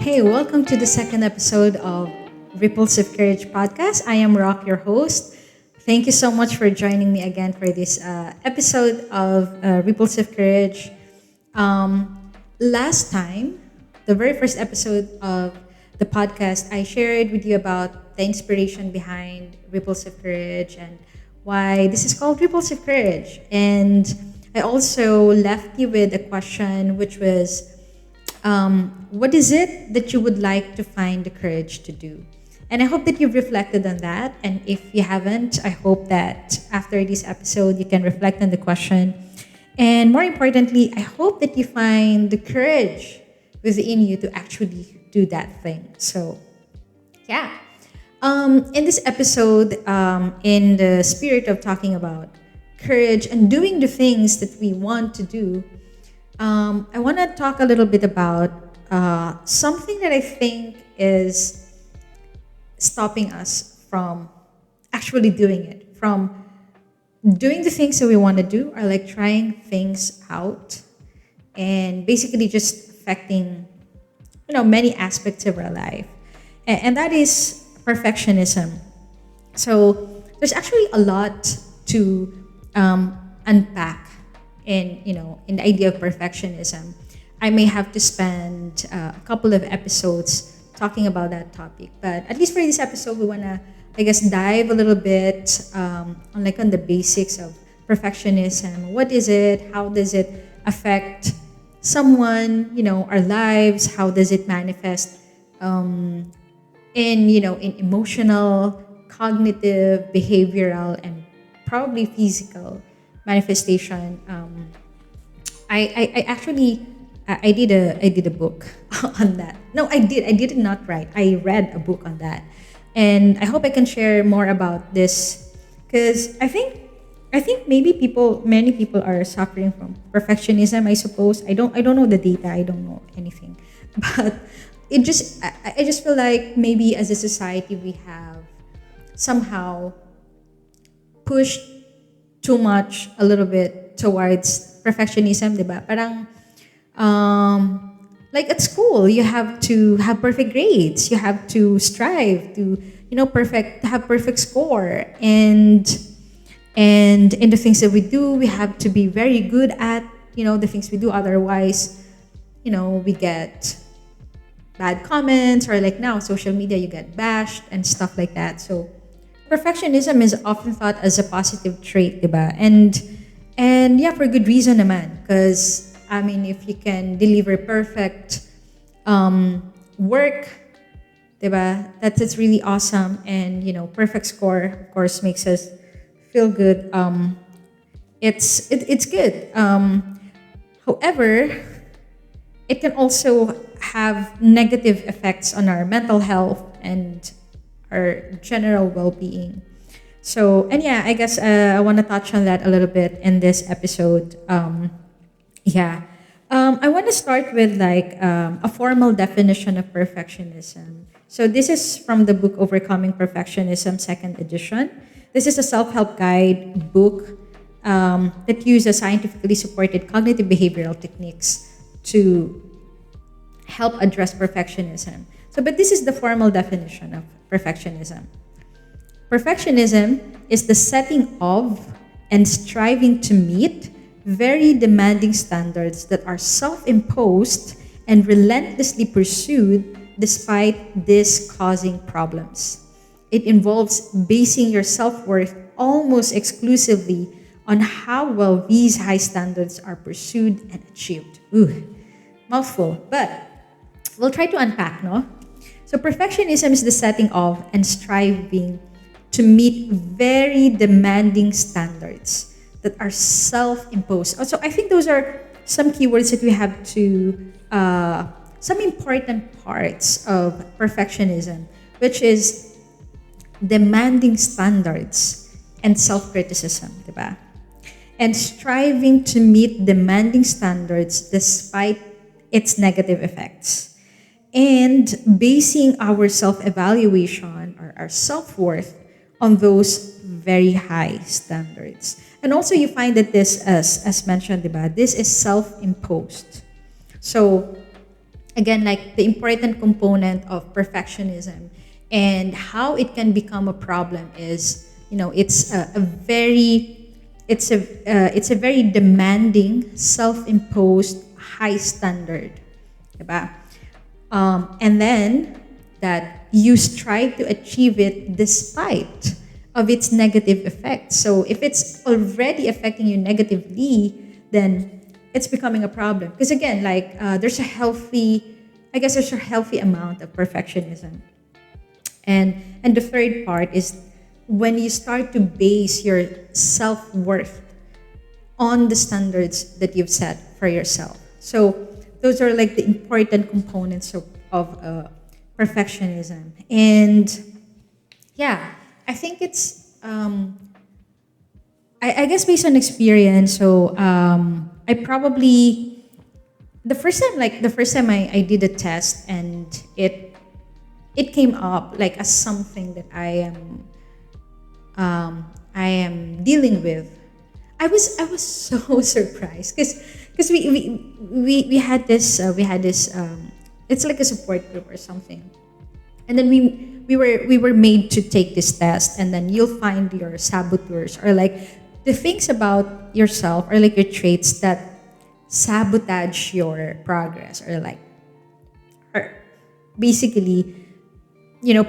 Hey, welcome to the second episode of Repulsive Courage podcast. I am Rock, your host. Thank you so much for joining me again for this episode of Repulsive Courage. Last time, the very first episode of the podcast, I shared with you about the inspiration behind Repulsive Courage and why this is called Repulsive Courage. And I also left you with a question, which was, what is it that you would like to find the courage to do? And I hope that you've reflected on that. And if you haven't, I hope that after this episode, you can reflect on the question. And more importantly, I hope that you find the courage within you to actually do that thing. So, yeah. In this episode, in the spirit of talking about courage and doing the things that we want to do, I want to talk a little bit about something that I think is stopping us from actually doing it, from doing the things that we want to do, or like trying things out, and basically just affecting, many aspects of our life, and that is perfectionism. So there's actually a lot to unpack in the idea of perfectionism. I may have to spend a couple of episodes talking about that topic, but at least for this episode, we wanna, I guess, dive a little bit on the basics of perfectionism. What is it? How does it affect someone? Our lives. How does it manifest in emotional, cognitive, behavioral, and probably physical manifestation. I actually I did a book on that. No, I did not write. I read a book on that, and I hope I can share more about this because I think many people are suffering from perfectionism. I suppose I don't know the data. I don't know anything, but I just feel like maybe as a society we have somehow pushed too much a little bit towards perfectionism, diba? Parang like at school, you have to have perfect grades. You have to strive to, have perfect score. And in the things that we do, we have to be very good at, the things we do. Otherwise, we get bad comments, or like now, social media, you get bashed and stuff like that. So perfectionism is often thought as a positive trait, diba? And yeah, for good reason naman. Because, I mean, if you can deliver perfect work, diba? That's really awesome. And, perfect score, of course, makes us feel good. It's good. However, it can also have negative effects on our mental health and our general well-being. So, and yeah, I guess I want to touch on that a little bit in this episode. Yeah. I want to start with a formal definition of perfectionism. So this is from the book Overcoming Perfectionism, second edition. This is a self-help guide book that uses scientifically supported cognitive behavioral techniques to help address perfectionism. So, but this is the formal definition of perfectionism. Perfectionism is the setting of and striving to meet very demanding standards that are self-imposed and relentlessly pursued despite this causing problems. It involves basing your self-worth almost exclusively on how well these high standards are pursued and achieved. Ooh, mouthful, but we'll try to unpack, no? So perfectionism is the setting of and striving to meet very demanding standards that are self-imposed. So I think those are some keywords that we have to, some important parts of perfectionism, which is demanding standards and self-criticism, diba? And striving to meet demanding standards despite its negative effects. And basing our self-evaluation or our self-worth on those very high standards. And also you find that this, as mentioned, diba, this is self-imposed. So again, like the important component of perfectionism and how it can become a problem is, it's a very, it's a very demanding, self-imposed high standard, diba? And then that you strive to achieve it despite of its negative effects. So if it's already affecting you negatively, then it's becoming a problem. Because again, like there's a healthy, I guess there's a healthy amount of perfectionism. And the third part is when you start to base your self-worth on the standards that you've set for yourself. So those are like the important components of perfectionism. And yeah, I think it's I guess based on experience. So I probably the first time I did a test and it came up like as something that I am dealing with. I was so surprised because we had this it's like a support group or something, and then we were made to take this test, and then you'll find your saboteurs or like the things about yourself or like your traits that sabotage your progress or like or basically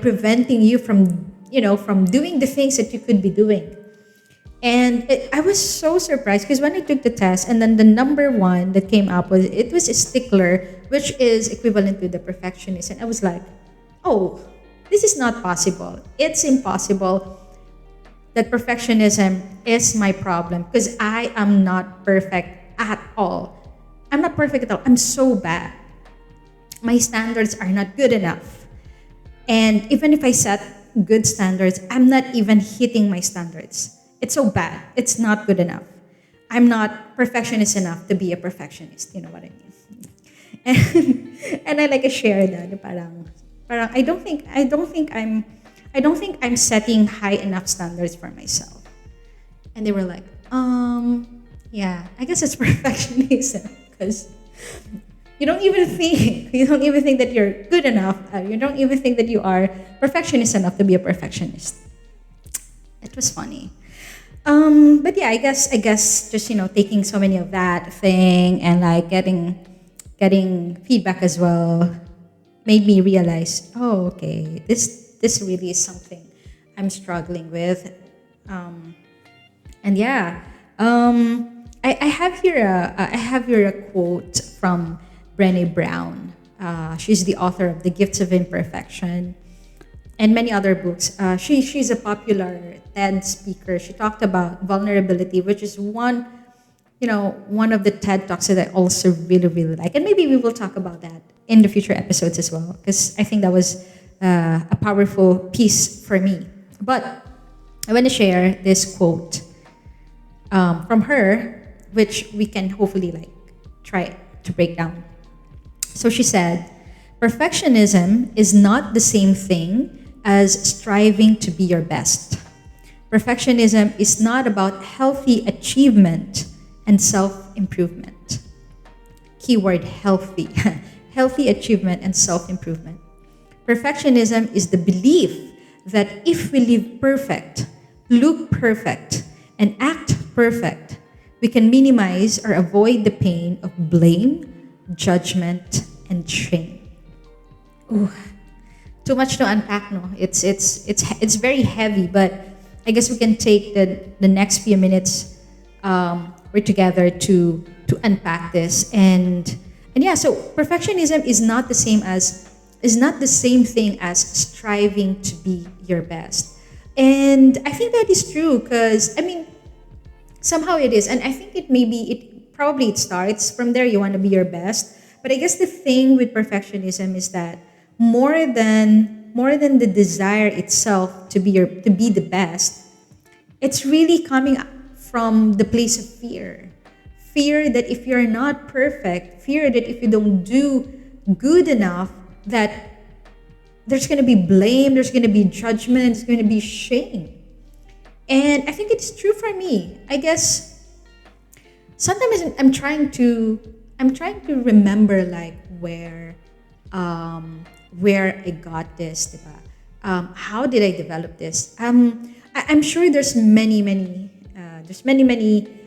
preventing you from from doing the things that you could be doing. And I was so surprised because when I took the test, and then the number one that came up was a stickler, which is equivalent to the perfectionist, and I was like, oh, this is not possible. It's impossible that perfectionism is my problem because I am not perfect at all. I'm not perfect at all. I'm so bad. My standards are not good enough. And even if I set good standards, I'm not even hitting my standards. It's so bad. It's not good enough. I'm not perfectionist enough to be a perfectionist. You know what I mean? And I like to share that. Parang I don't think I'm setting high enough standards for myself. And they were like, yeah, I guess it's perfectionism because you don't even think that you're good enough. You don't even think that you are perfectionist enough to be a perfectionist. It was funny. But yeah, I guess just taking so many of that thing and like getting feedback as well made me realize, oh, okay, this really is something I'm struggling with. And yeah, I have here a quote from Brené Brown. She's the author of The Gifts of Imperfection and many other books. She's a popular TED speaker. She talked about vulnerability, which is one of the TED talks that I also really really like, and maybe we will talk about that in the future episodes as well, because I think that was a powerful piece for me. But I want to share this quote from her, which we can hopefully like try to break down. So she said, perfectionism is not the same thing as striving to be your best. Perfectionism is not about healthy achievement and self improvement. Keyword healthy. Healthy achievement and self improvement. Perfectionism is the belief that if we live perfect, look perfect, and act perfect, we can minimize or avoid the pain of blame, judgment, and shame. Ooh, too much to unpack, no? It's very heavy, but I guess we can take the next few minutes we're together to unpack this. And yeah, so perfectionism is not the same thing as striving to be your best. And I think that is true because I mean somehow it is, and I think it starts from there. You want to be your best, but I guess the thing with perfectionism is that more than the desire itself to be the best, it's really coming from the place of fear. Fear that if you're not perfect, fear that if you don't do good enough, that there's going to be blame, there's going to be judgment, there's going to be shame. And I think it's true for me. I guess sometimes I'm trying to remember like where where I got this, diba? How did I develop this? I'm sure there's many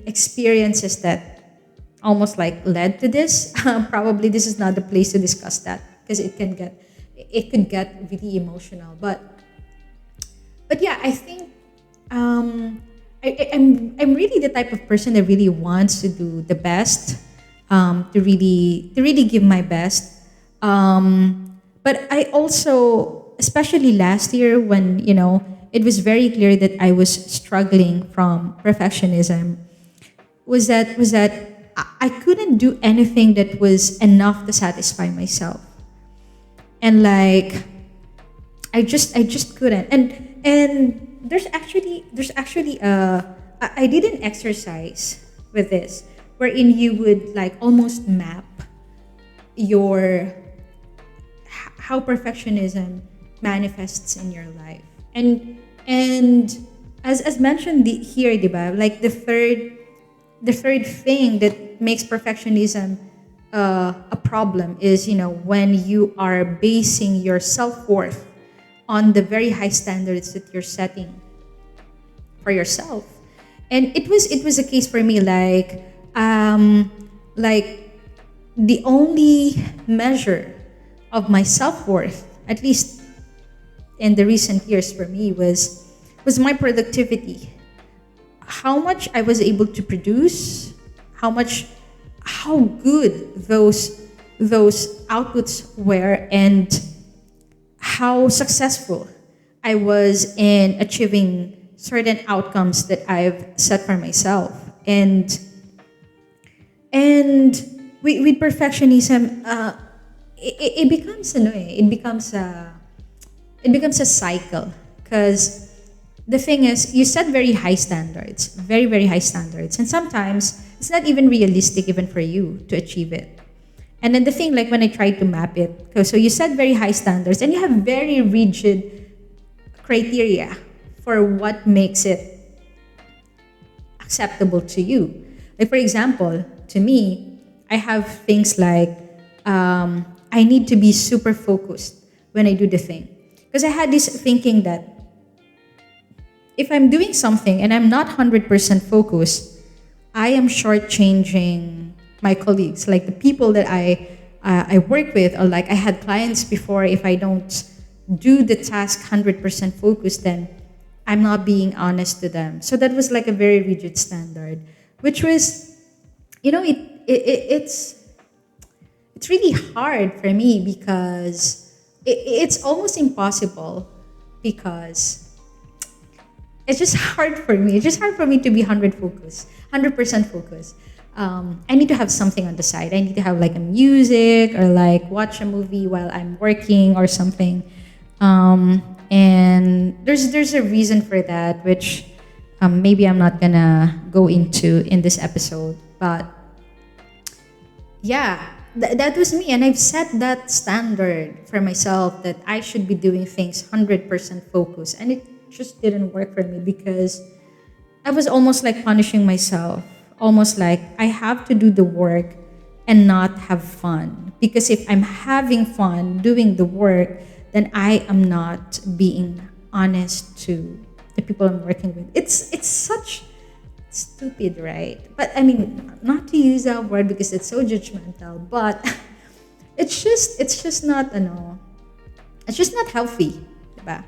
experiences that almost like led to this. Probably this is not the place to discuss that because it could get really emotional. But yeah, I think I'm really the type of person that really wants to do the best, to really give my best. But I also, especially last year, when it was very clear that I was struggling from perfectionism, was that I couldn't do anything that was enough to satisfy myself, and like I just couldn't. And there's actually I did an exercise with this wherein you would like almost map your how perfectionism manifests in your life. And as mentioned here, diba, like the third thing that makes perfectionism a problem is, when you are basing your self-worth on the very high standards that you're setting for yourself. And it was a case for me, like the only measure of my self-worth, at least in the recent years for me, was my productivity, how much I was able to produce, how good those outputs were, and how successful I was in achieving certain outcomes that I've set for myself. And with perfectionism, it becomes annoying. It becomes a cycle, because the thing is, you set very high standards, very very high standards, and sometimes it's not even realistic even for you to achieve it. And then the thing, like when I tried to map it, so you set very high standards and you have very rigid criteria for what makes it acceptable to you. Like for example, to me, I have things like, I need to be super focused when I do the thing, because I had this thinking that if I'm doing something and I'm not 100% focused, I am shortchanging my colleagues, like the people that I work with, or like I had clients before. If I don't do the task 100% focused, then I'm not being honest to them. So that was like a very rigid standard, which was, it's really hard for me, because it's almost impossible, because it's just hard for me. It's just hard for me to be 100% focused. I need to have something on the side. I need to have like a music, or like watch a movie while I'm working or something. And there's a reason for that, which maybe I'm not gonna go into in this episode. But yeah, that was me, and I've set that standard for myself that I should be doing things 100% focused, and it just didn't work for me, because I was almost like punishing myself, almost like I have to do the work and not have fun. Because if I'm having fun doing the work, then I am not being honest to the people I'm working with. It's such stupid, right? But I mean, not to use that word because it's so judgmental, but it's just not ano, it's just not healthy, diba?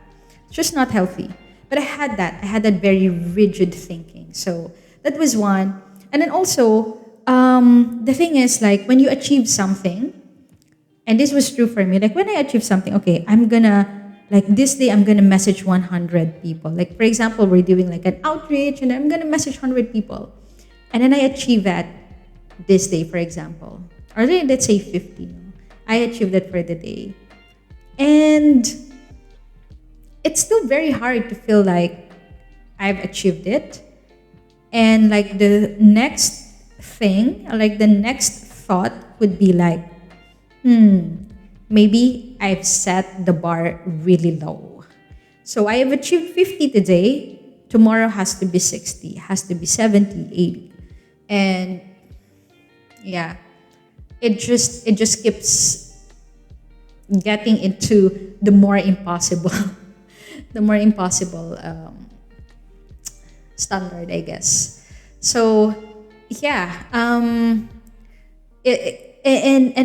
It's just not healthy. But I had that very rigid thinking. So that was one. And then also, the thing is, like when you achieve something, and this was true for me, like when I achieve something, okay, I'm gonna, like this day, I'm gonna message 100 people. Like for example, we're doing like an outreach, and I'm gonna message 100 people. And then I achieve that this day, for example. Or let's say 50. No? I achieved that for the day. And it's still very hard to feel like I've achieved it. And like the next thing, like the next thought would be like, maybe I've set the bar really low. So I have achieved 50 today. Tomorrow has to be 60, has to be 70, 80. And yeah, it just keeps getting into the more impossible, the more impossible standard, I guess. So yeah, and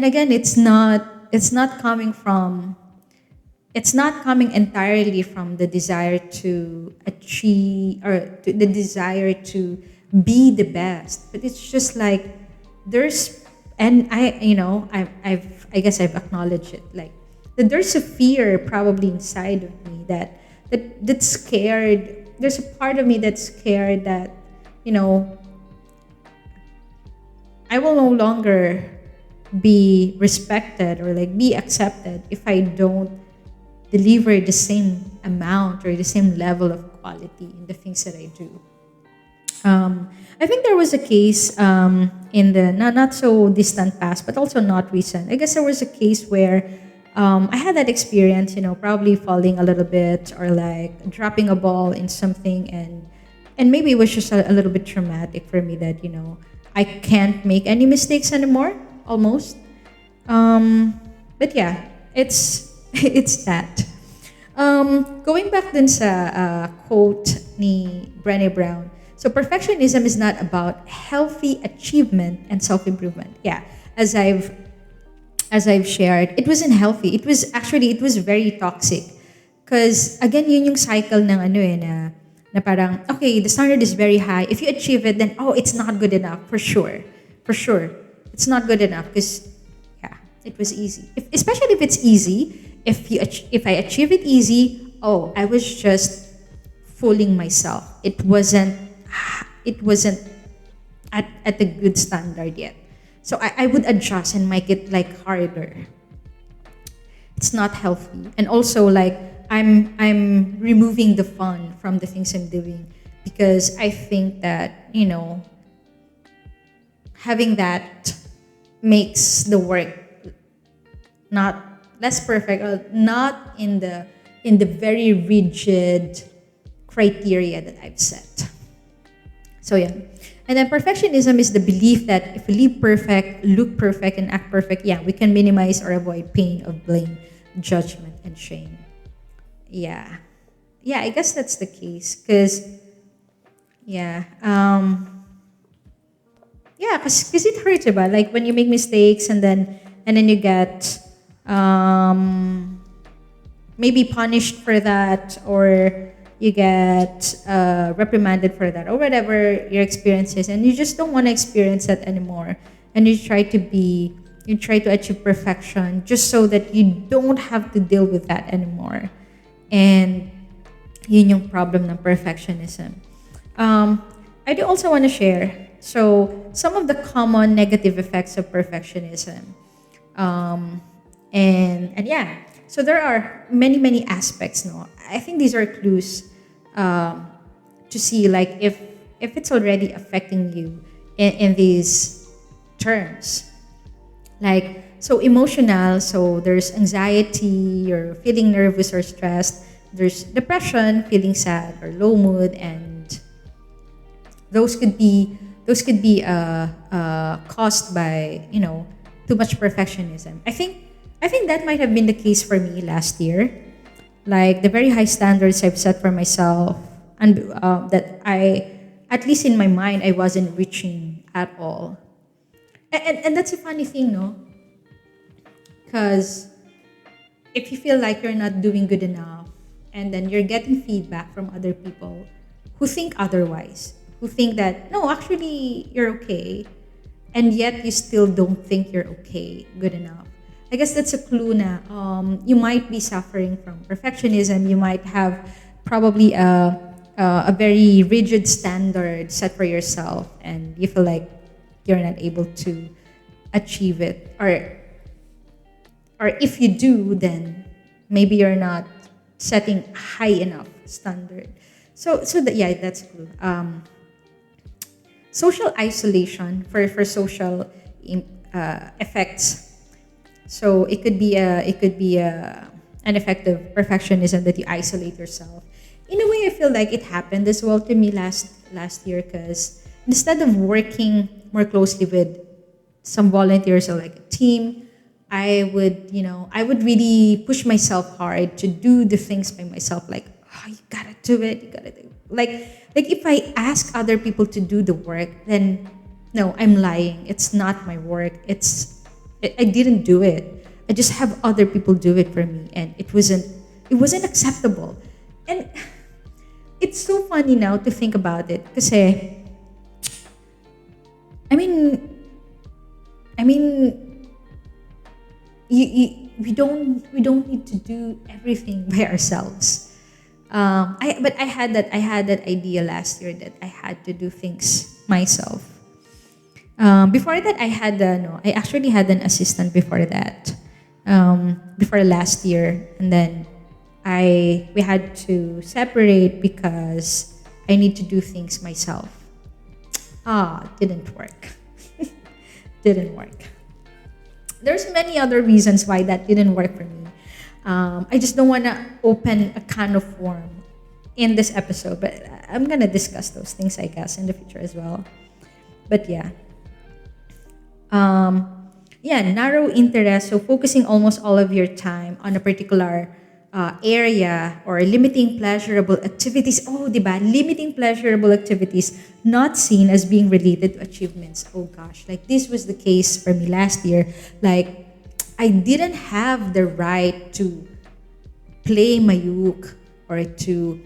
again, it's not coming from it's not coming entirely from the desire to achieve or the desire to be the best, but it's just like there's and I guess I've acknowledged it, like that there's a fear probably inside of me that's scared. There's a part of me that's scared that you know I will no longer be respected or like be accepted if I don't deliver the same amount or the same level of quality in the things that I do. I think there was a case in the not so distant past, but also not recent. I guess there was a case where I had that experience, probably falling a little bit or like dropping a ball in something, and maybe it was just a little bit traumatic for me that I can't make any mistakes anymore, almost. But yeah, it's it's that. Going back dun sa quote ni Brené Brown. So perfectionism is not about healthy achievement and self-improvement. Yeah, as I've shared, it wasn't healthy. It was very toxic. Because again, yun yung cycle ng na parang, okay, the standard is very high. If you achieve it, then, oh, it's not good enough, for sure. For sure. It's not good enough because, yeah, it was easy. Especially if it's easy, if I achieve it easy, oh, I was just fooling myself. It wasn't at a good standard yet. So I would adjust and make it like harder. It's not healthy. And also like I'm removing the fun from the things I'm doing because I think that, having that makes the work not less perfect or not in the very rigid criteria that I've set. So yeah. And then perfectionism is the belief that if we live perfect, look perfect, and act perfect, yeah, we can minimize or avoid pain of blame, judgment, and shame. Yeah. Yeah, I guess that's the case. Because, yeah. Yeah, because it hurts, about like when you make mistakes and then you get maybe punished for that, or you get reprimanded for that, or whatever your experience is, and you just don't want to experience that anymore, and you try to achieve perfection just so that you don't have to deal with that anymore. And yun yung problem ng perfectionism. I do also want to share some of the common negative effects of perfectionism. And yeah, so there are many aspects. No, I think these are clues to see like if it's already affecting you in these terms. Like, so emotional, so there's anxiety, you're feeling nervous or stressed. There's depression, feeling sad or low mood, and those could be caused by too much perfectionism. I think that might have been the case for me last year. Like the very high standards I've set for myself, and that at least in my mind, I wasn't reaching at all. And that's a funny thing, no? Because if you feel like you're not doing good enough, and then you're getting feedback from other people who think otherwise, who think that, no, actually, you're okay, and yet you still don't think you're okay, good enough. I guess that's a clue na you might be suffering from perfectionism. You might have probably a very rigid standard set for yourself, and you feel like you're not able to achieve it, or if you do, then maybe you're not setting high enough standard. So that, yeah, that's cool. Social isolation for social effects. So it could be an effect of perfectionism, that you isolate yourself. In a way, I feel like it happened as well to me last year, because instead of working more closely with some volunteers or like a team, I would really push myself hard to do the things by myself. Like, oh, you gotta do it. You gotta do it. Like if I ask other people to do the work, then no, I'm lying. It's not my work. I didn't do it. I just have other people do it for me, and it wasn't acceptable. And it's so funny now to think about it, because I mean, I mean, we don't need to do everything by ourselves. I had that idea last year that I had to do things myself. Before that, I actually had an assistant before that. Before last year, and then we had to separate because I need to do things myself. Didn't work. Didn't work. There's many other reasons why that didn't work for me. I just don't want to open a can of worm in this episode, but I'm gonna discuss those things, I guess, in the future as well. But yeah, narrow interest. So focusing almost all of your time on a particular area, or limiting pleasurable activities. Oh, diba? Limiting pleasurable activities not seen as being related to achievements. Oh gosh, like this was the case for me last year. Like I didn't have the right to play my uke or to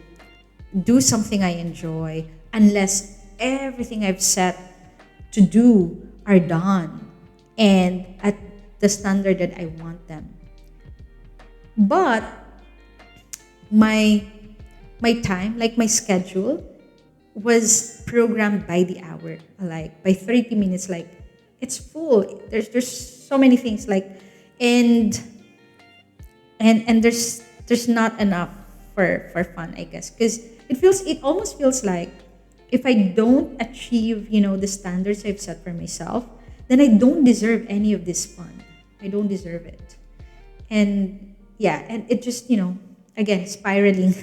do something I enjoy unless everything I've set to do are done and at the standard that I want them. But my my time, like my schedule, was programmed by the hour. Like by 30 minutes, like it's full. There's so many things, like, and there's not enough for fun, I guess, because it almost feels like if I don't achieve the standards I've set for myself, then I don't deserve any of this fun. I don't deserve it. And yeah, and it just again, spiraling.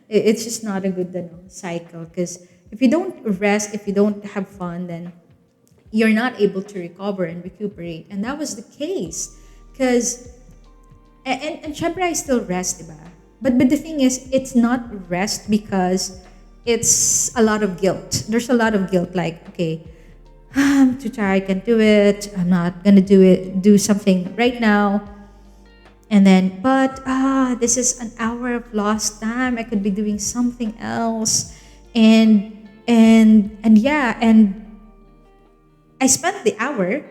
It's just not a good cycle, because if you don't rest, if you don't have fun, then you're not able to recover and recuperate. And that was the case, because and syempre I still rest, diba? But the thing is, it's not rest because it's a lot of guilt. There's a lot of guilt, like, okay, I'm too tired, I can't do it. I'm not gonna do something right now. And then, but this is an hour of lost time. I could be doing something else. And yeah, and I spent the hour,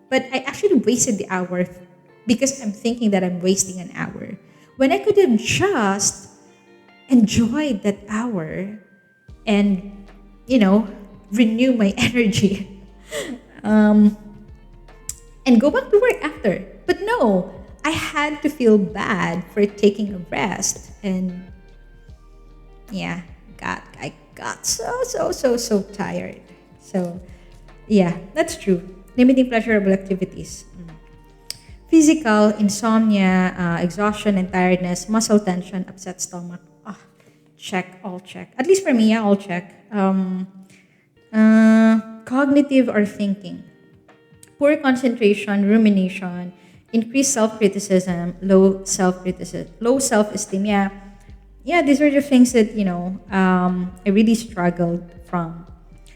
but I actually wasted the hour because I'm thinking that I'm wasting an hour. When I could have just enjoyed that hour and, renew my energy. And go back to work after. But no, I had to feel bad for taking a rest. And yeah, I got so tired. So yeah, that's true. Limiting pleasurable activities. Physical, insomnia, exhaustion and tiredness, muscle tension, upset stomach. Check, all check. At least for me, yeah, all check. Cognitive or thinking. Poor concentration, rumination, increased self-criticism, low self-esteem. Yeah, these are the things that I really struggled from.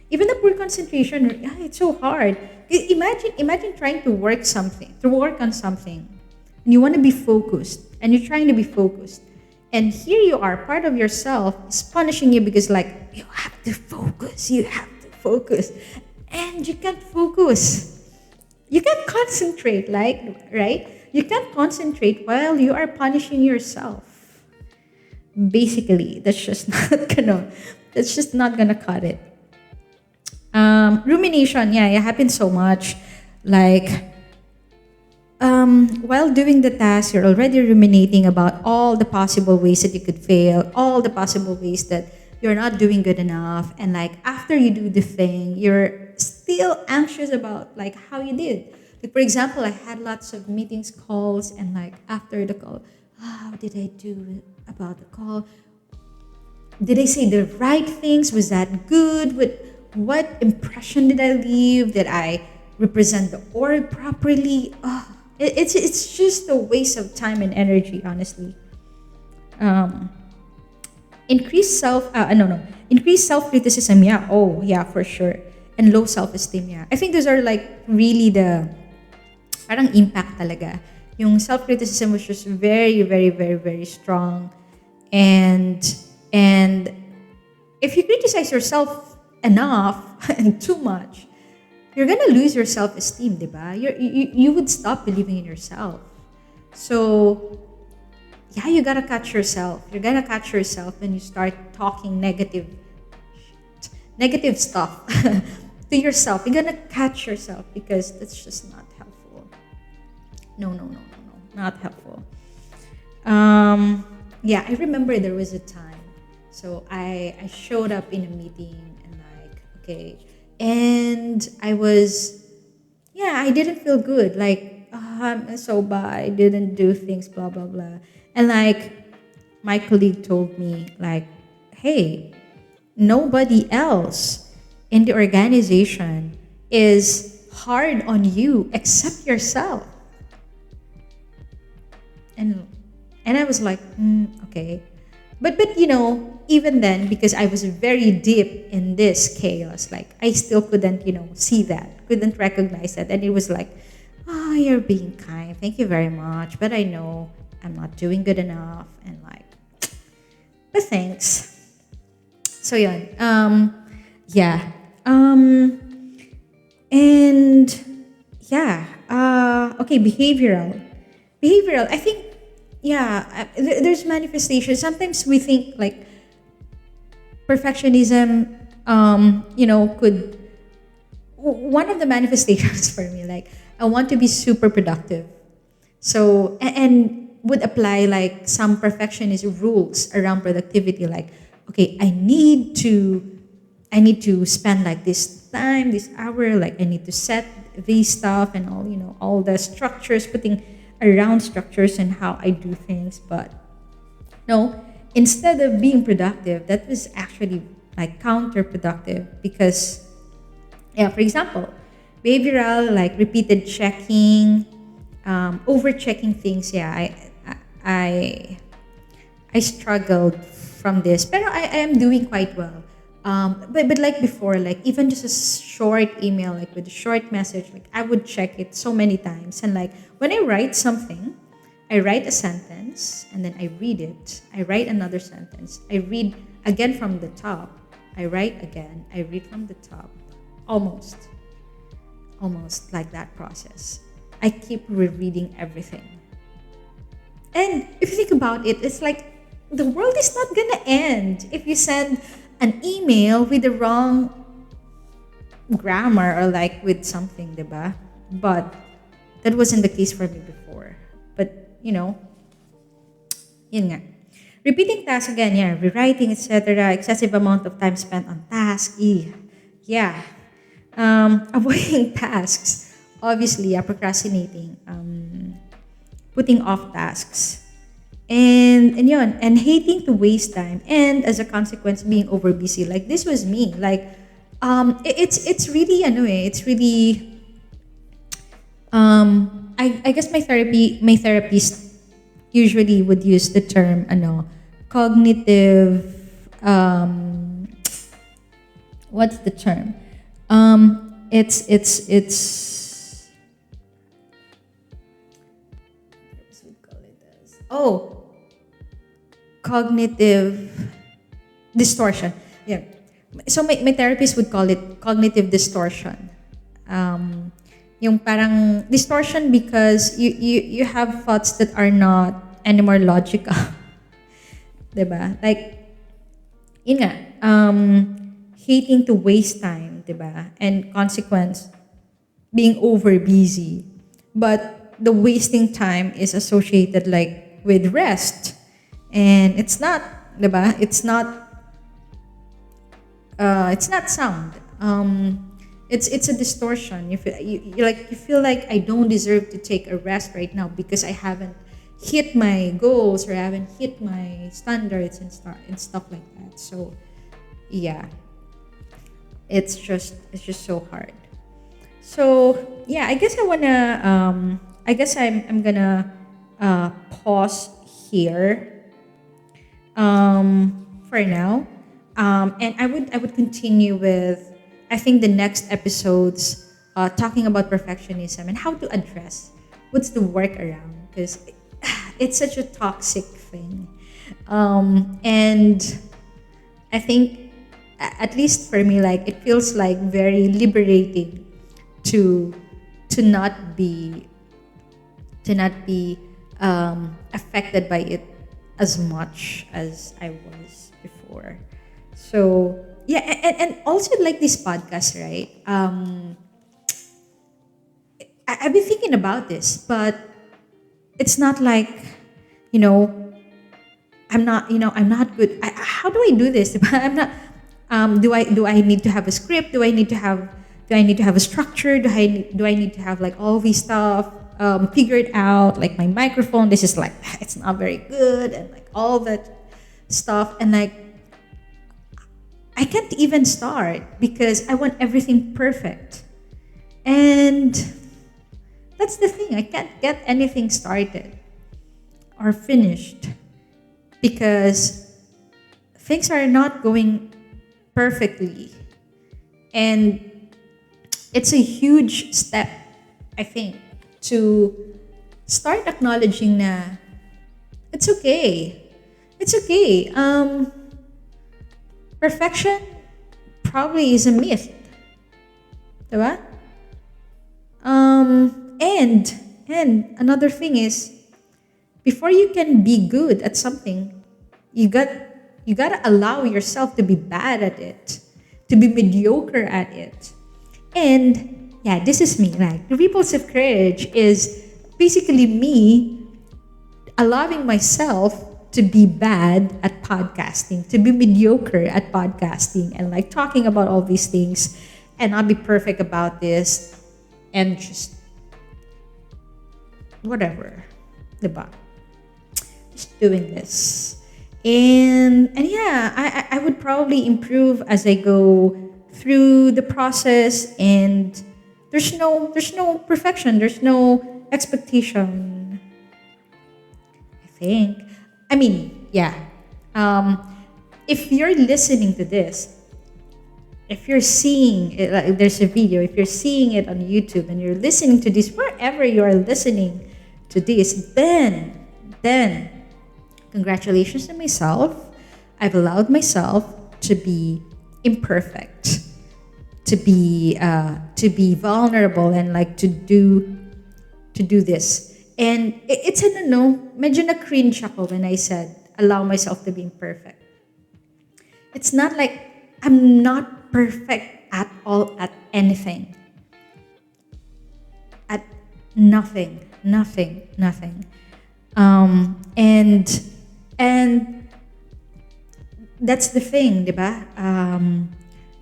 Even the poor concentration, yeah, it's so hard. Imagine trying to work on something, and you want to be focused, and you're trying to be focused, and here you are, part of yourself is punishing you because, like, you have to focus, and you can't focus. You can't concentrate, like, right? You can't concentrate while you are punishing yourself. Basically, that's just not gonna cut it. Rumination, yeah, it happens so much. Like, while doing the task, you're already ruminating about all the possible ways that you could fail, all the possible ways that you're not doing good enough. And like after you do the thing, you're still anxious about like how you did. Like for example, I had lots of meetings, calls, and like after the call, how did I do about the call? Did I say the right things? Was that good? What impression did I leave? Did I represent the org properly? It's just a waste of time and energy, honestly. Um, increase self no no increase self criticism, yeah, oh yeah, for sure, and low self esteem, yeah. I think those are like really the parang impact talaga. Yung self criticism was just very very very very strong, and and if you criticize yourself enough and too much, you're gonna lose your self esteem, diba? You would stop believing in yourself. So yeah, you gotta catch yourself. You're gonna catch yourself when you start talking negative stuff to yourself. You're gonna catch yourself because that's just not helpful. No, no, no, no, no, not helpful. Yeah, I remember there was a time. So I showed up in a meeting and like, okay, and I didn't feel good. Like, I'm so bad. I didn't do things, blah, blah, blah. And like, my colleague told me, like, hey, nobody else in the organization is hard on you except yourself. And I was like, okay. But even then, because I was very deep in this chaos, like I still couldn't, see that, couldn't recognize that. And it was like, oh, you're being kind. Thank you very much. But I know I'm not doing good enough. And like, but thanks. So yun. Yeah. And yeah. Okay, behavioral, I think, yeah, there's manifestation. Sometimes we think like perfectionism, could one of the manifestations for me, like I want to be super productive. So and would apply like some perfectionist rules around productivity, like okay, I need to spend like this time, this hour, like I need to set these stuff and all, all the structures, putting around structures and how I do things. But no, instead of being productive, that was actually like counterproductive because, yeah, for example, behavioral, like repeated checking, over checking things. Yeah, I I struggled from this, but I am doing quite well. But like before, like even just a short email, like with a short message, like I would check it so many times. And like when I write something, I write a sentence and then I read it. I write another sentence. I read again from the top. I write again. I read from the top. Almost, almost like that process. I keep rereading everything. And if you think about it, it's like the world is not gonna end if you send an email with the wrong grammar or like with something, diba? But that wasn't the case for me before. But yun nga. Repeating tasks again, yeah, rewriting, etc. Excessive amount of time spent on tasks. Yeah. Avoiding tasks. Obviously, yeah, procrastinating. Putting off tasks. And yun, and hating to waste time, and as a consequence being over busy. Like this was me. Like it's really it's really I guess my therapist usually would use the term cognitive, what's the term? It's we call it as, cognitive distortion. Yeah. So my therapist would call it cognitive distortion. Yung parang distortion because you have thoughts that are not anymore logical. 'Di ba? Like yun nga, hating to waste time, 'di ba? And consequence being over busy. But the wasting time is associated like with rest. And it's not, 'di ba? It's not sound. It's a distortion. You feel like I don't deserve to take a rest right now because I haven't hit my goals or I haven't hit my standards and stuff like that. So yeah, it's just so hard. So yeah, I guess I wanna I guess I'm gonna pause here for now. And I would continue with, I think, the next episodes talking about perfectionism and how to address what's the workaround, because it's such a toxic thing. And I think, at least for me, like it feels like very liberating to to not be affected by it as much as I was before. So yeah, and also like this podcast, right? I've been thinking about this, but it's not like, you know, I'm not good. How do I do this? I'm not. Do I need to have a script? Do I need to have a structure? Do I need to have like all these stuff figured out? Like my microphone, this is like it's not very good, and like all that stuff, and like I can't even start because I want everything perfect, and that's the thing. I can't get anything started or finished because things are not going perfectly. And it's a huge step, I think, to start acknowledging na it's okay. It's okay. Perfection probably is a myth. Diba? And another thing is, before you can be good at something, you got you gotta allow yourself to be bad at it, to be mediocre at it. And yeah, this is me. Like the repulsive courage is basically me allowing myself to be bad at podcasting, to be mediocre at podcasting, and like talking about all these things, and not be perfect about this, and just whatever, diba? Just doing this. And yeah, I would probably improve as I go through the process, and there's no perfection, there's no expectation, I think. I mean, yeah. Um if you're listening to this, if you're seeing it, like there's a video, if you're seeing it on YouTube and you're listening to this, wherever you are listening to this, then congratulations to myself. I've allowed myself to be imperfect, to be vulnerable, and like to do this. And it's an medyo na cringe ako when I said allow myself to be imperfect. It's not like I'm not perfect at all at anything. At nothing. And that's the thing, diba?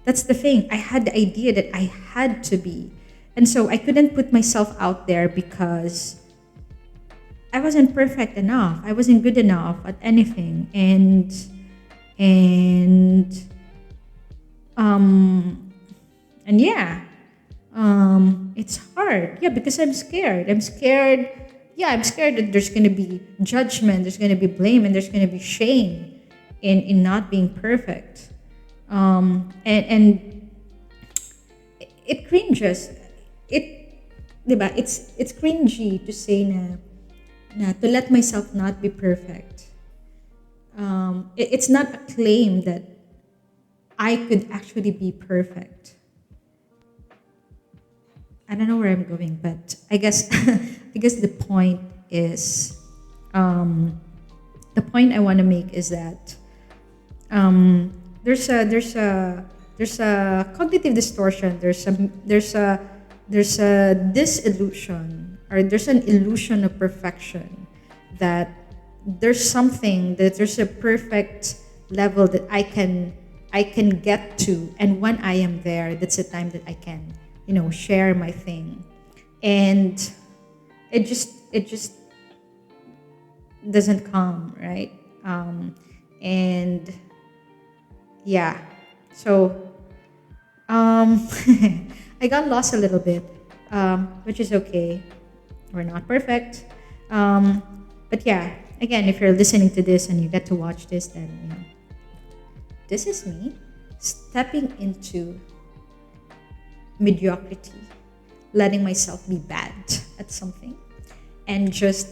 That's the thing. I had the idea that I had to be. And so I couldn't put myself out there because I wasn't perfect enough. I wasn't good enough at anything. And um and yeah, it's hard. Yeah, because I'm scared. Yeah, I'm scared that there's gonna be judgment, there's gonna be blame, and there's gonna be shame in not being perfect. And it cringes. It, diba? It's cringy to say na to let myself not be perfect. It's not a claim that I could actually be perfect. I don't know where I'm going, but I guess because the point I want to make is that there's a cognitive distortion. There's a disillusion, or there's an illusion of perfection, that there's a perfect level that I can get to, and when I am there, that's the time that I can share my thing. And it just doesn't come, right? And yeah, so I got lost a little bit, which is okay. We're not perfect. But yeah, again, if you're listening to this and you get to watch this, then this is me stepping into mediocrity, letting myself be bad at something, and just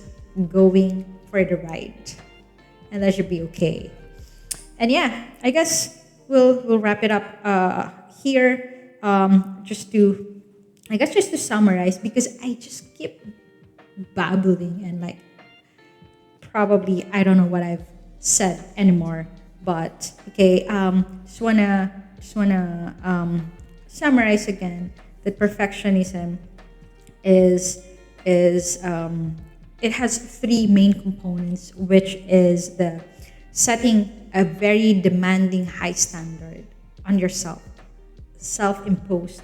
going for the ride. And that should be okay. And yeah, I guess we'll wrap it up here. Just to, I guess, just to summarize, because I just keep babbling and like probably I don't know what I've said anymore. But okay, just wanna summarize again that perfectionism is it has three main components, which is the setting a very demanding high standard on yourself, self-imposed,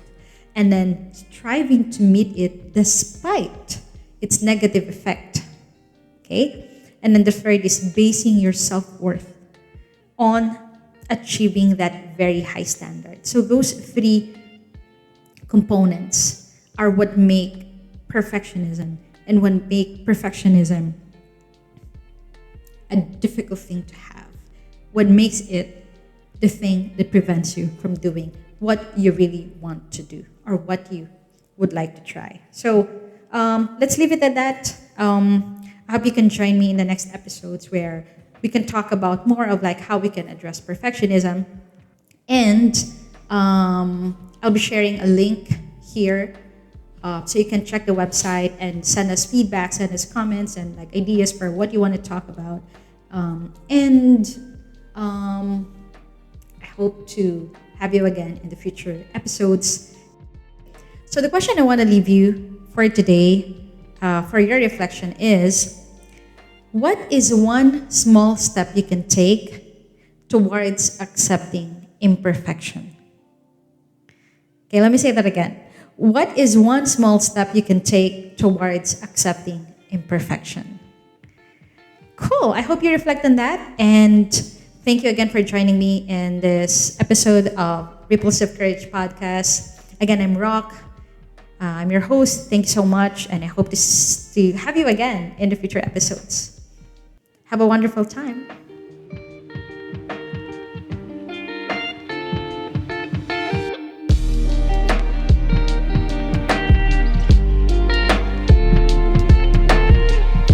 and then striving to meet it despite its negative effect. Okay, and then the third is basing your self-worth on achieving that very high standard. So those three components are what make perfectionism and what make perfectionism a difficult thing to have. What makes it the thing that prevents you from doing what you really want to do or what you would like to try. So let's leave it at that. I hope you can join me in the next episodes where we can talk about more of like how we can address perfectionism. And I'll be sharing a link here so you can check the website and send us feedback, send us comments and like ideas for what you want to talk about. I hope to have you again in the future episodes. So the question I want to leave you for today, for your reflection is, what is one small step you can take towards accepting imperfection? Okay, let me say that again. What is one small step you can take towards accepting imperfection? Cool. I hope you reflect on that. And thank you again for joining me in this episode of Ripples of Courage podcast. Again, I'm Rock. I'm your host. Thank you so much. And I hope to have you again in the future episodes. Have a wonderful time.